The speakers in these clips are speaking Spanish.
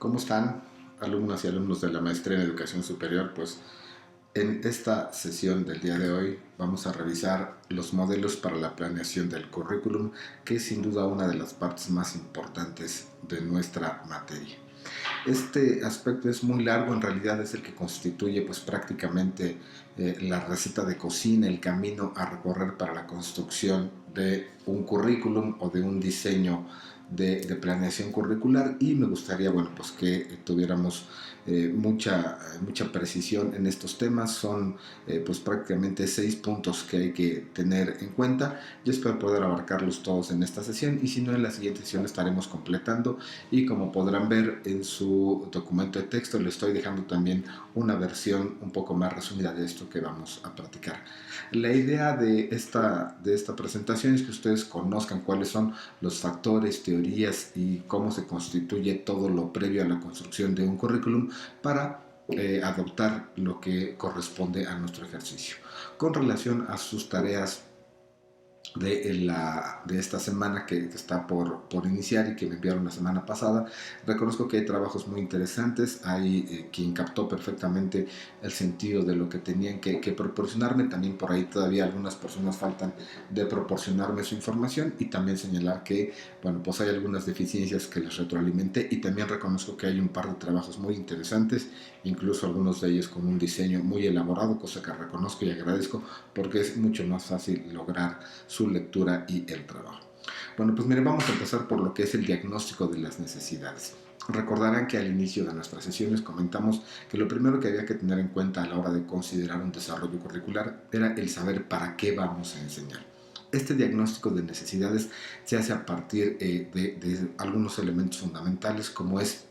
¿Cómo están, alumnas y alumnos de la maestría en educación superior? Pues en esta sesión del día de hoy vamos a revisar los modelos para la planeación del currículum, que es sin duda una de las partes más importantes de nuestra materia. Este aspecto es muy largo, en realidad es el que constituye pues prácticamente la receta de cocina, el camino a recorrer para la construcción de un currículum o de un diseño de planeación curricular, y me gustaría pues que tuviéramos mucha precisión en estos temas. Son pues prácticamente 6 puntos que hay que tener en cuenta. Yo espero poder abarcarlos todos en esta sesión, y si no, en la siguiente sesión estaremos completando, y como podrán ver en su documento de texto, le estoy dejando también una versión un poco más resumida de esto que vamos a practicar. La idea de esta presentación es que ustedes conozcan cuáles son los factores, teorías y cómo se constituye todo lo previo a la construcción de un currículum para adoptar lo que corresponde a nuestro ejercicio. Con relación a sus tareas de esta semana que está por iniciar y que me enviaron la semana pasada, reconozco que hay trabajos muy interesantes. Hay quien captó perfectamente el sentido de lo que tenían que proporcionarme. También por ahí todavía algunas personas faltan de proporcionarme su información, y también señalar que pues hay algunas deficiencias que les retroalimenté, y también reconozco que hay un par de trabajos muy interesantes, incluso algunos de ellos con un diseño muy elaborado, cosa que reconozco y agradezco, porque es mucho más fácil lograr su lectura y el trabajo. Bueno, pues miren, vamos a empezar por lo que es el diagnóstico de las necesidades. Recordarán que al inicio de nuestras sesiones comentamos que lo primero que había que tener en cuenta a la hora de considerar un desarrollo curricular era el saber para qué vamos a enseñar. Este diagnóstico de necesidades se hace a partir de algunos elementos fundamentales, como es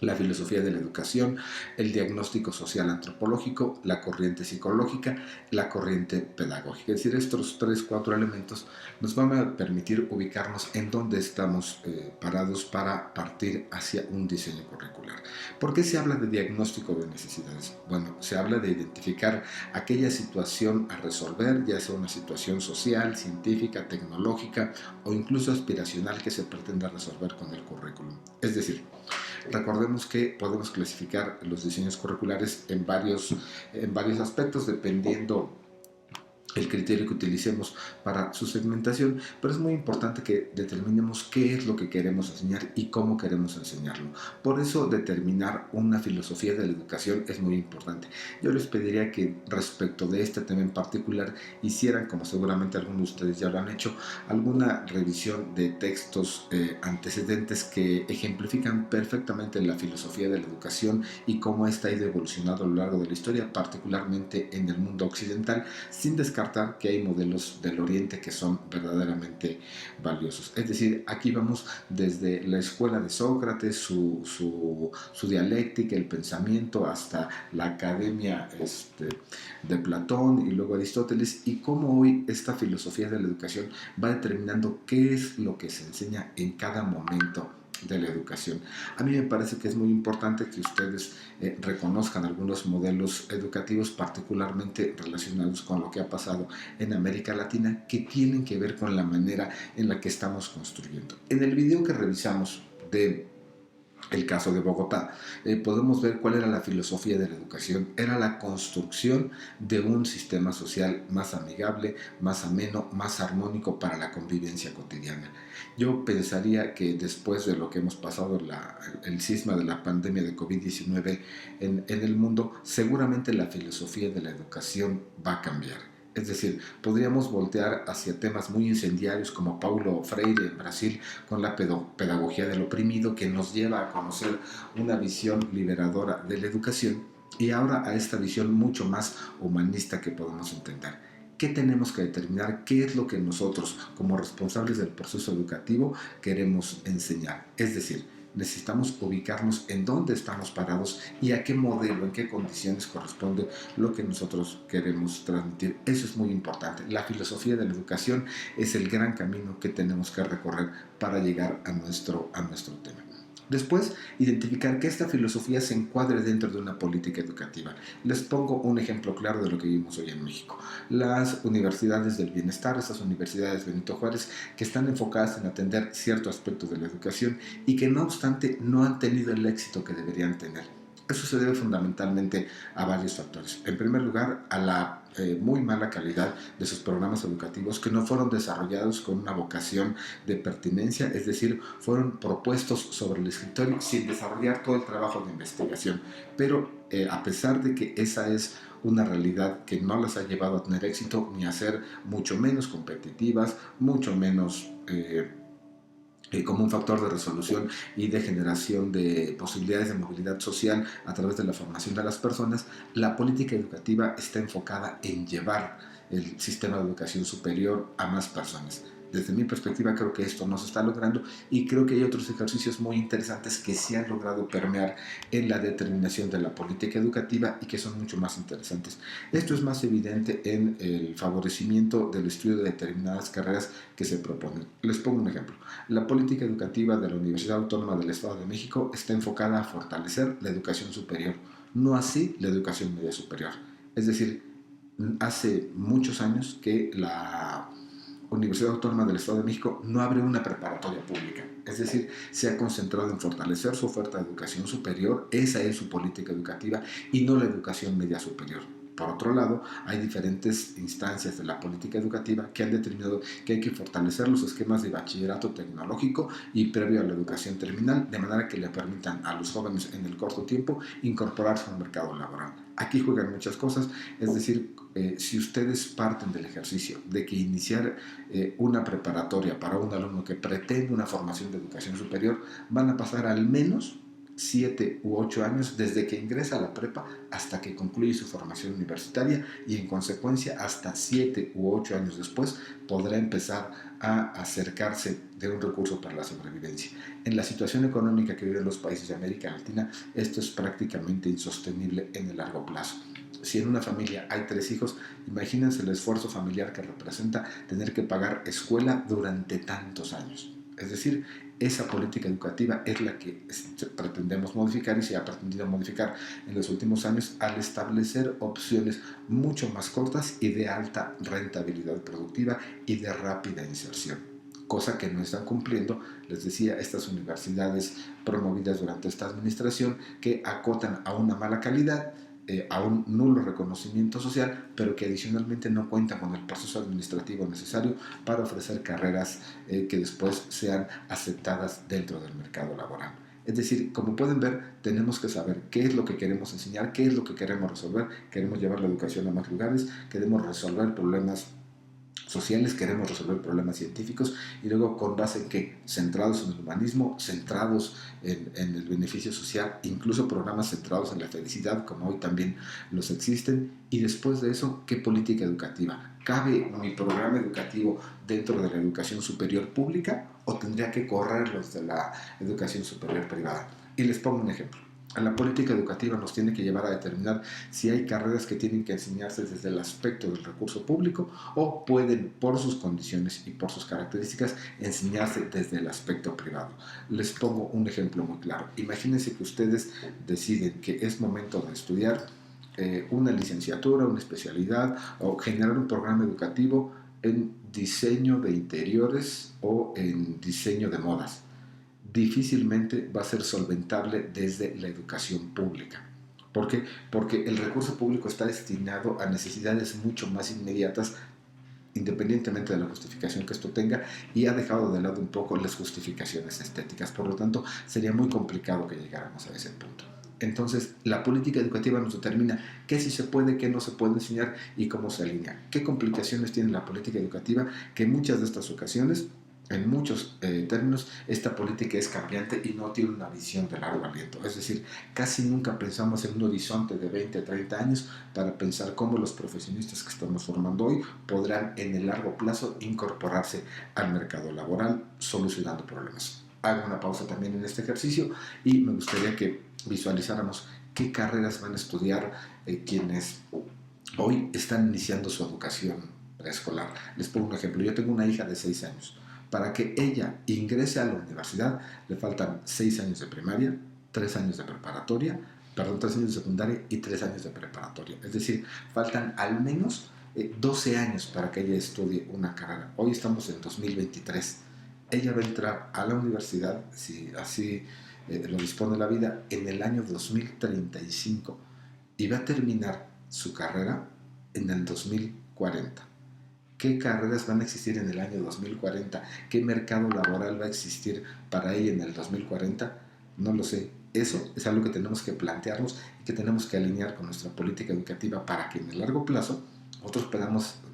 la filosofía de la educación, el diagnóstico social antropológico, la corriente psicológica, la corriente pedagógica. Es decir, estos 3-4 elementos nos van a permitir ubicarnos en dónde estamos parados para partir hacia un diseño curricular. ¿Por qué se habla de diagnóstico de necesidades? Bueno, se habla de identificar aquella situación a resolver, ya sea una situación social, científica, tecnológica o incluso aspiracional, que se pretenda resolver con el currículum. Es decir, recordemos que podemos clasificar los diseños curriculares en varios aspectos, dependiendo el criterio que utilicemos para su segmentación, pero es muy importante que determinemos qué es lo que queremos enseñar y cómo queremos enseñarlo. Por eso determinar una filosofía de la educación es muy importante. Yo les pediría que respecto de este tema en particular hicieran, como seguramente algunos de ustedes ya lo han hecho, alguna revisión de textos antecedentes que ejemplifican perfectamente la filosofía de la educación y cómo esta ha ido evolucionando a lo largo de la historia, particularmente en el mundo occidental, sin descartar que hay modelos del Oriente que son verdaderamente valiosos. Es decir, aquí vamos desde la escuela de Sócrates, su dialéctica, el pensamiento, hasta la academia de Platón y luego Aristóteles, y cómo hoy esta filosofía de la educación va determinando qué es lo que se enseña en cada momento de la educación. A mí me parece que es muy importante que ustedes reconozcan algunos modelos educativos, particularmente relacionados con lo que ha pasado en América Latina, que tienen que ver con la manera en la que estamos construyendo. En el video que revisamos de el caso de Bogotá, podemos ver cuál era la filosofía de la educación. Era la construcción de un sistema social más amigable, más ameno, más armónico para la convivencia cotidiana. Yo pensaría que después de lo que hemos pasado, el cisma de la pandemia de COVID-19 en el mundo, seguramente la filosofía de la educación va a cambiar. Es decir, podríamos voltear hacia temas muy incendiarios como Paulo Freire en Brasil, con la pedagogía del oprimido, que nos lleva a conocer una visión liberadora de la educación, y ahora a esta visión mucho más humanista que podemos entender. ¿Qué tenemos que determinar? ¿Qué es lo que nosotros, como responsables del proceso educativo, queremos enseñar? Es decir, necesitamos ubicarnos en dónde estamos parados y a qué modelo, en qué condiciones corresponde lo que nosotros queremos transmitir. Eso es muy importante. La filosofía de la educación es el gran camino que tenemos que recorrer para llegar a nuestro tema. Después, identificar que esta filosofía se encuadre dentro de una política educativa. Les pongo un ejemplo claro de lo que vivimos hoy en México. Las universidades del bienestar, estas universidades Benito Juárez, que están enfocadas en atender ciertos aspectos de la educación y que no obstante no han tenido el éxito que deberían tener. Eso se debe fundamentalmente a varios factores. En primer lugar, a la muy mala calidad de sus programas educativos que no fueron desarrollados con una vocación de pertinencia, es decir, fueron propuestos sobre el escritorio sin desarrollar todo el trabajo de investigación. Pero a pesar de que esa es una realidad que no las ha llevado a tener éxito ni a ser mucho menos competitivas, mucho menos como un factor de resolución y de generación de posibilidades de movilidad social a través de la formación de las personas, la política educativa está enfocada en llevar el sistema de educación superior a más personas. Desde mi perspectiva creo que esto no se está logrando y creo que hay otros ejercicios muy interesantes que sí han logrado permear en la determinación de la política educativa y que son mucho más interesantes. Esto es más evidente en el favorecimiento del estudio de determinadas carreras que se proponen. Les pongo un ejemplo. La política educativa de la Universidad Autónoma del Estado de México está enfocada a fortalecer la educación superior, no así la educación media superior. Es decir, hace muchos años que la Universidad Autónoma del Estado de México no abre una preparatoria pública. Es decir, se ha concentrado en fortalecer su oferta de educación superior, esa es su política educativa, y no la educación media superior. Por otro lado, hay diferentes instancias de la política educativa que han determinado que hay que fortalecer los esquemas de bachillerato tecnológico y previo a la educación terminal, de manera que le permitan a los jóvenes en el corto tiempo incorporarse al mercado laboral. Aquí juegan muchas cosas, es decir, si ustedes parten del ejercicio de que iniciar una preparatoria para un alumno que pretende una formación de educación superior, van a pasar al menos 7 u 8 años desde que ingresa a la prepa hasta que concluye su formación universitaria y en consecuencia hasta 7 u 8 años después podrá empezar a acercarse de un recurso para la sobrevivencia. En la situación económica que viven los países de América Latina, esto es prácticamente insostenible en el largo plazo. Si en una familia hay 3 hijos, imagínense el esfuerzo familiar que representa tener que pagar escuela durante tantos años. Es decir, esa política educativa es la que pretendemos modificar y se ha pretendido modificar en los últimos años al establecer opciones mucho más cortas y de alta rentabilidad productiva y de rápida inserción, cosa que no están cumpliendo, les decía, estas universidades promovidas durante esta administración que acotan a una mala calidad, a un nulo reconocimiento social, pero que adicionalmente no cuentan con el proceso administrativo necesario para ofrecer carreras que después sean aceptadas dentro del mercado laboral. Es decir, como pueden ver, tenemos que saber qué es lo que queremos enseñar, qué es lo que queremos resolver. Queremos llevar la educación a más lugares, queremos resolver problemas sociales, queremos resolver problemas científicos y luego con base en que centrados en el humanismo, centrados en el beneficio social, incluso programas centrados en la felicidad como hoy también los existen, y después de eso, ¿qué política educativa? ¿Cabe mi programa educativo dentro de la educación superior pública o tendría que correrlos de la educación superior privada? Y les pongo un ejemplo. La política educativa nos tiene que llevar a determinar si hay carreras que tienen que enseñarse desde el aspecto del recurso público o pueden, por sus condiciones y por sus características, enseñarse desde el aspecto privado. Les pongo un ejemplo muy claro. Imagínense que ustedes deciden que es momento de estudiar una licenciatura, una especialidad o generar un programa educativo en diseño de interiores o en diseño de modas. Difícilmente va a ser solventable desde la educación pública. ¿Por qué? Porque el recurso público está destinado a necesidades mucho más inmediatas, independientemente de la justificación que esto tenga, y ha dejado de lado un poco las justificaciones estéticas. Por lo tanto, sería muy complicado que llegáramos a ese punto. Entonces, la política educativa nos determina qué sí se puede, qué no se puede enseñar y cómo se alinea. ¿Qué complicaciones tiene la política educativa? Que en muchas de estas ocasiones, en muchos términos, esta política es cambiante y no tiene una visión de largo aliento. Es decir, casi nunca pensamos en un horizonte de 20 a 30 años para pensar cómo los profesionistas que estamos formando hoy podrán en el largo plazo incorporarse al mercado laboral solucionando problemas. Hago una pausa también en este ejercicio y me gustaría que visualizáramos qué carreras van a estudiar quienes hoy están iniciando su educación preescolar. Les pongo un ejemplo. Yo tengo una hija de 6 años. para que ella ingrese a la universidad le faltan 6 años de primaria, 3 años de preparatoria, perdón, 3 años de secundaria y 3 años de preparatoria. Es decir, faltan al menos 12 años para que ella estudie una carrera. Hoy estamos en 2023. Ella va a entrar a la universidad, si así lo dispone la vida, en el año 2035 y va a terminar su carrera en el 2040. ¿Qué carreras van a existir en el año 2040? ¿Qué mercado laboral va a existir para ella en el 2040? No lo sé. Eso es algo que tenemos que plantearnos y que tenemos que alinear con nuestra política educativa para que en el largo plazo nosotros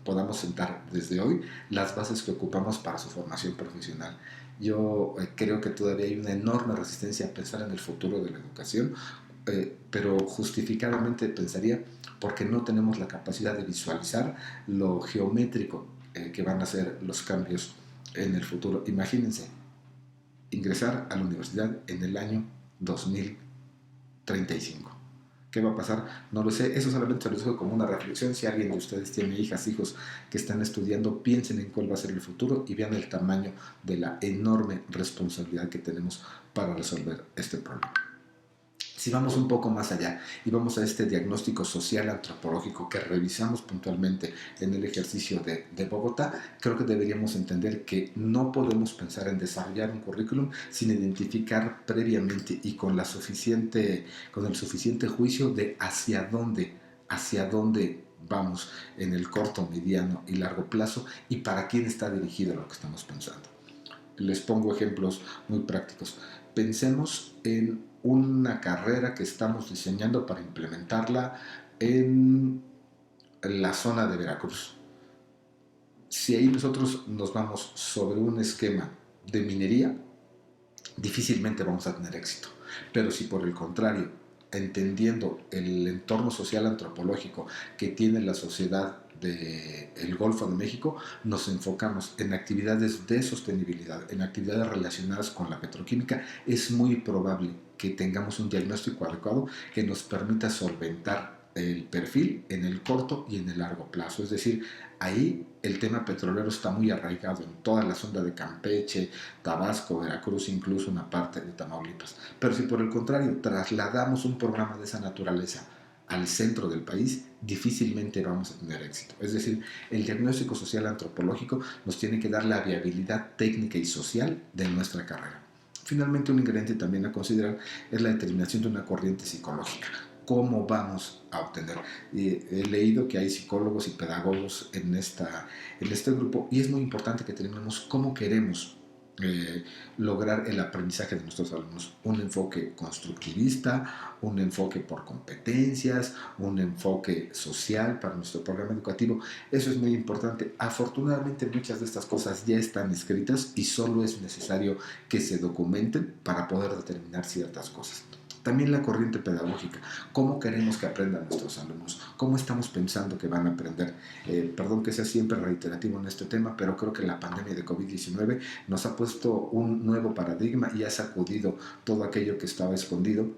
podamos sentar desde hoy las bases que ocupamos para su formación profesional. Yo creo que todavía hay una enorme resistencia a pensar en el futuro de la educación, pero justificadamente pensaría porque no tenemos la capacidad de visualizar lo geométrico que van a ser los cambios en el futuro. Imagínense, ingresar a la universidad en el año 2035. ¿Qué va a pasar? No lo sé. Eso solamente se lo dejo como una reflexión. Si alguien de ustedes tiene hijas, hijos que están estudiando, piensen en cuál va a ser el futuro y vean el tamaño de la enorme responsabilidad que tenemos para resolver este problema. Si vamos un poco más allá y vamos a este diagnóstico social antropológico que revisamos puntualmente en el ejercicio de Bogotá, creo que deberíamos entender que no podemos pensar en desarrollar un currículum sin identificar previamente y con el suficiente juicio de hacia dónde vamos en el corto, mediano y largo plazo y para quién está dirigido lo que estamos pensando. Les pongo ejemplos muy prácticos. Pensemos en una carrera que estamos diseñando para implementarla en la zona de Veracruz. Si ahí nosotros nos vamos sobre un esquema de minería, difícilmente vamos a tener éxito. Pero si por el contrario, entendiendo el entorno social antropológico que tiene la sociedad del Golfo de México, nos enfocamos en actividades de sostenibilidad, en actividades relacionadas con la petroquímica, es muy probable que tengamos un diagnóstico adecuado que nos permita solventar el perfil en el corto y en el largo plazo. Es decir, ahí el tema petrolero está muy arraigado en toda la zona de Campeche, Tabasco, Veracruz, incluso una parte de Tamaulipas. Pero si por el contrario trasladamos un programa de esa naturaleza al centro del país, difícilmente vamos a tener éxito. Es decir, el diagnóstico social antropológico nos tiene que dar la viabilidad técnica y social de nuestra carrera. Finalmente, un ingrediente también a considerar es la determinación de una corriente psicológica. ¿Cómo vamos a obtener? He leído que hay psicólogos y pedagogos en este grupo y es muy importante que tenemos cómo queremos lograr el aprendizaje de nuestros alumnos. Un enfoque constructivista, un enfoque por competencias, un enfoque social para nuestro programa educativo. Eso es muy importante. Afortunadamente muchas de estas cosas ya están escritas y solo es necesario que se documenten para poder determinar ciertas cosas. También la corriente pedagógica, cómo queremos que aprendan nuestros alumnos, cómo estamos pensando que van a aprender. Perdón que sea siempre reiterativo en este tema, pero creo que la pandemia de COVID-19 nos ha puesto un nuevo paradigma y ha sacudido todo aquello que estaba escondido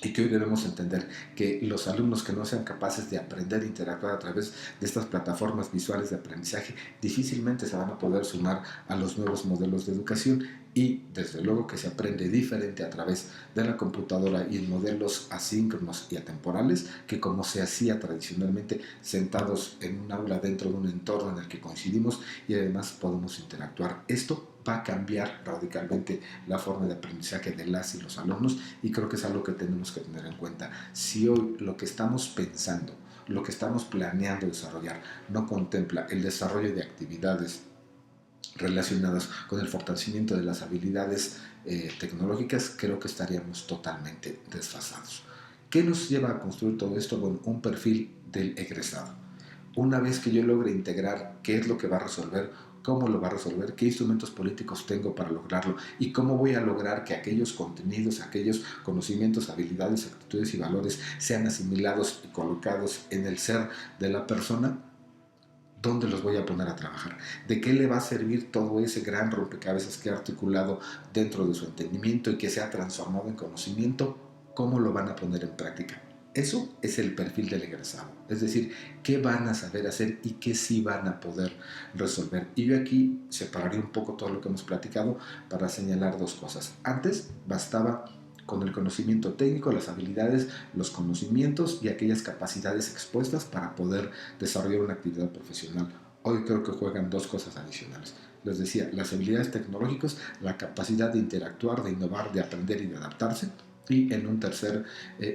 y que hoy debemos entender que los alumnos que no sean capaces de aprender e interactuar a través de estas plataformas visuales de aprendizaje difícilmente se van a poder sumar a los nuevos modelos de educación y desde luego que se aprende diferente a través de la computadora y en modelos asíncronos y atemporales que como se hacía tradicionalmente sentados en un aula dentro de un entorno en el que coincidimos y además podemos interactuar. Esto va a cambiar radicalmente la forma de aprendizaje de las y los alumnos y creo que es algo que tenemos que tener en cuenta. Si hoy lo que estamos pensando, lo que estamos planeando desarrollar no contempla el desarrollo de actividades relacionadas con el fortalecimiento de las habilidades tecnológicas, creo que estaríamos totalmente desfasados. ¿Qué nos lleva a construir todo esto? Bueno, un perfil del egresado. Una vez que yo logre integrar qué es lo que va a resolver, cómo lo va a resolver, qué instrumentos políticos tengo para lograrlo y cómo voy a lograr que aquellos contenidos, aquellos conocimientos, habilidades, actitudes y valores sean asimilados y colocados en el ser de la persona, ¿dónde los voy a poner a trabajar? ¿De qué le va a servir todo ese gran rompecabezas que ha articulado dentro de su entendimiento y que se ha transformado en conocimiento? ¿Cómo lo van a poner en práctica? Eso es el perfil del egresado, es decir, qué van a saber hacer y qué sí van a poder resolver. Y yo aquí separaría un poco todo lo que hemos platicado para señalar dos cosas. Antes bastaba con el conocimiento técnico, las habilidades, los conocimientos y aquellas capacidades expuestas para poder desarrollar una actividad profesional. Hoy creo que juegan dos cosas adicionales. Les decía, las habilidades tecnológicas, la capacidad de interactuar, de innovar, de aprender y de adaptarse. Y en un tercer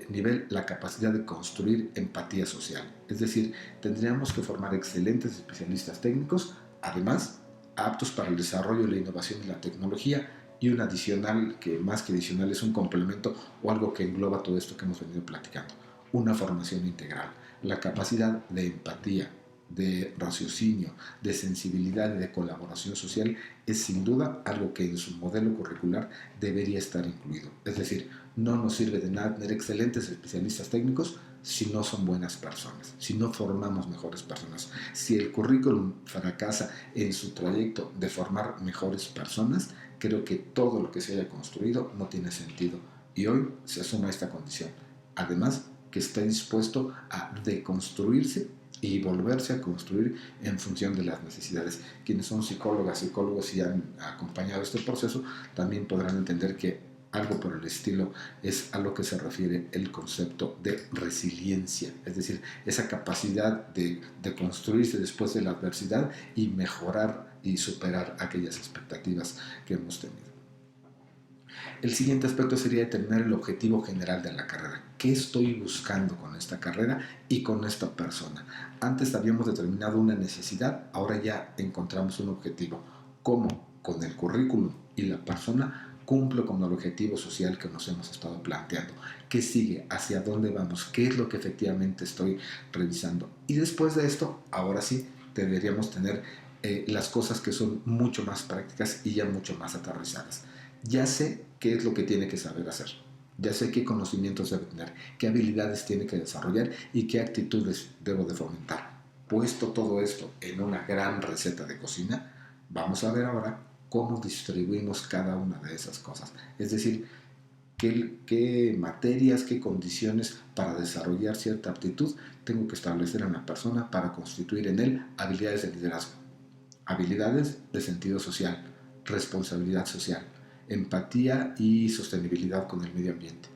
nivel, la capacidad de construir empatía social. Es decir, tendríamos que formar excelentes especialistas técnicos, además aptos para el desarrollo, la innovación y la tecnología, y un adicional, que más que adicional es un complemento o algo que engloba todo esto que hemos venido platicando, una formación integral, la capacidad de empatía, de raciocinio, de sensibilidad y de colaboración social es sin duda algo que en su modelo curricular debería estar incluido. Es decir, no nos sirve de nada tener excelentes especialistas técnicos si no son buenas personas, si no formamos mejores personas. Si el currículum fracasa en su trayecto de formar mejores personas, creo que todo lo que se haya construido no tiene sentido. Y hoy se asuma esta condición. Además, que esté dispuesto a deconstruirse y volverse a construir en función de las necesidades. Quienes son psicólogos y han acompañado este proceso también podrán entender que algo por el estilo es a lo que se refiere el concepto de resiliencia, es decir, esa capacidad de construirse después de la adversidad y mejorar y superar aquellas expectativas que hemos tenido. El siguiente aspecto sería determinar el objetivo general de la carrera. ¿Qué estoy buscando con esta carrera y con esta persona? Antes habíamos determinado una necesidad, ahora ya encontramos un objetivo. ¿Cómo? Con el currículum y la persona cumplo con el objetivo social que nos hemos estado planteando. ¿Qué sigue? ¿Hacia dónde vamos? ¿Qué es lo que efectivamente estoy revisando? Y después de esto, ahora sí, deberíamos tener las cosas que son mucho más prácticas y ya mucho más aterrizadas. Ya sé qué es lo que tiene que saber hacer. Ya sé qué conocimientos debe tener, qué habilidades tiene que desarrollar y qué actitudes debo de fomentar. Puesto todo esto en una gran receta de cocina, vamos a ver ahora cómo distribuimos cada una de esas cosas. Es decir, qué materias, qué condiciones para desarrollar cierta aptitud tengo que establecer en la persona para constituir en él habilidades de liderazgo, habilidades de sentido social, responsabilidad social, empatía y sostenibilidad con el medio ambiente.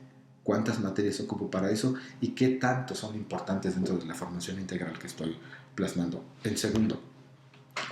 ¿Cuántas materias ocupo para eso y qué tanto son importantes dentro de la formación integral que estoy plasmando? El segundo,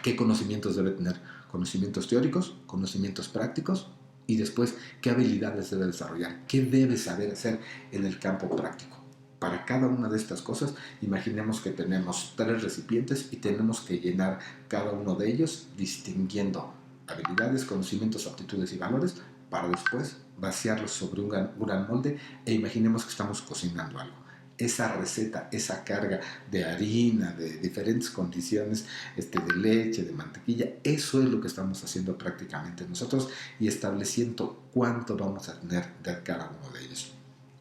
¿qué conocimientos debe tener? Conocimientos teóricos, conocimientos prácticos y después, ¿qué habilidades debe desarrollar? ¿Qué debe saber hacer en el campo práctico? Para cada una de estas cosas, imaginemos que tenemos 3 recipientes y tenemos que llenar cada uno de ellos distinguiendo habilidades, conocimientos, aptitudes y valores para después vaciarlos sobre un gran molde e imaginemos que estamos cocinando algo. Esa receta, esa carga de harina, de diferentes condiciones, de leche, de mantequilla, eso es lo que estamos haciendo prácticamente nosotros y estableciendo cuánto vamos a tener de cada uno de ellos.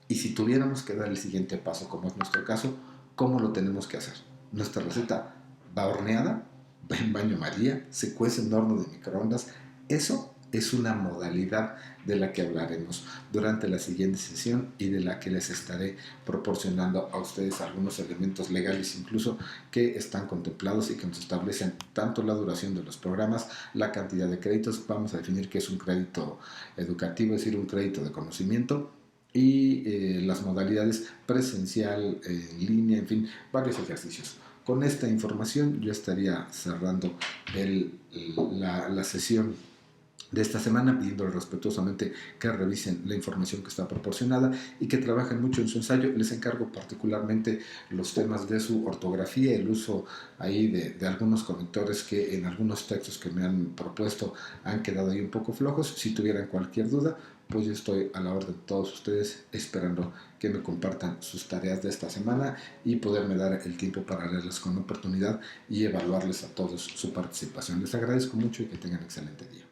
Y si tuviéramos que dar el siguiente paso, como es nuestro caso, ¿cómo lo tenemos que hacer? Nuestra receta va horneada, va en baño María, se cuece en horno de microondas. Eso es una modalidad de la que hablaremos durante la siguiente sesión y de la que les estaré proporcionando a ustedes algunos elementos legales incluso que están contemplados y que nos establecen tanto la duración de los programas, la cantidad de créditos. Vamos a definir qué es un crédito educativo, es decir, un crédito de conocimiento, y las modalidades presencial, en línea, en fin, varios ejercicios. Con esta información yo estaría cerrando la sesión de esta semana, pidiéndole respetuosamente que revisen la información que está proporcionada y que trabajen mucho en su ensayo. Les encargo particularmente los temas de su ortografía, el uso ahí de algunos conectores que en algunos textos que me han propuesto han quedado ahí un poco flojos. Si tuvieran cualquier duda, pues yo estoy a la orden de todos ustedes, esperando que me compartan sus tareas de esta semana y poderme dar el tiempo para leerlas con oportunidad y evaluarles a todos su participación. Les agradezco mucho y que tengan excelente día.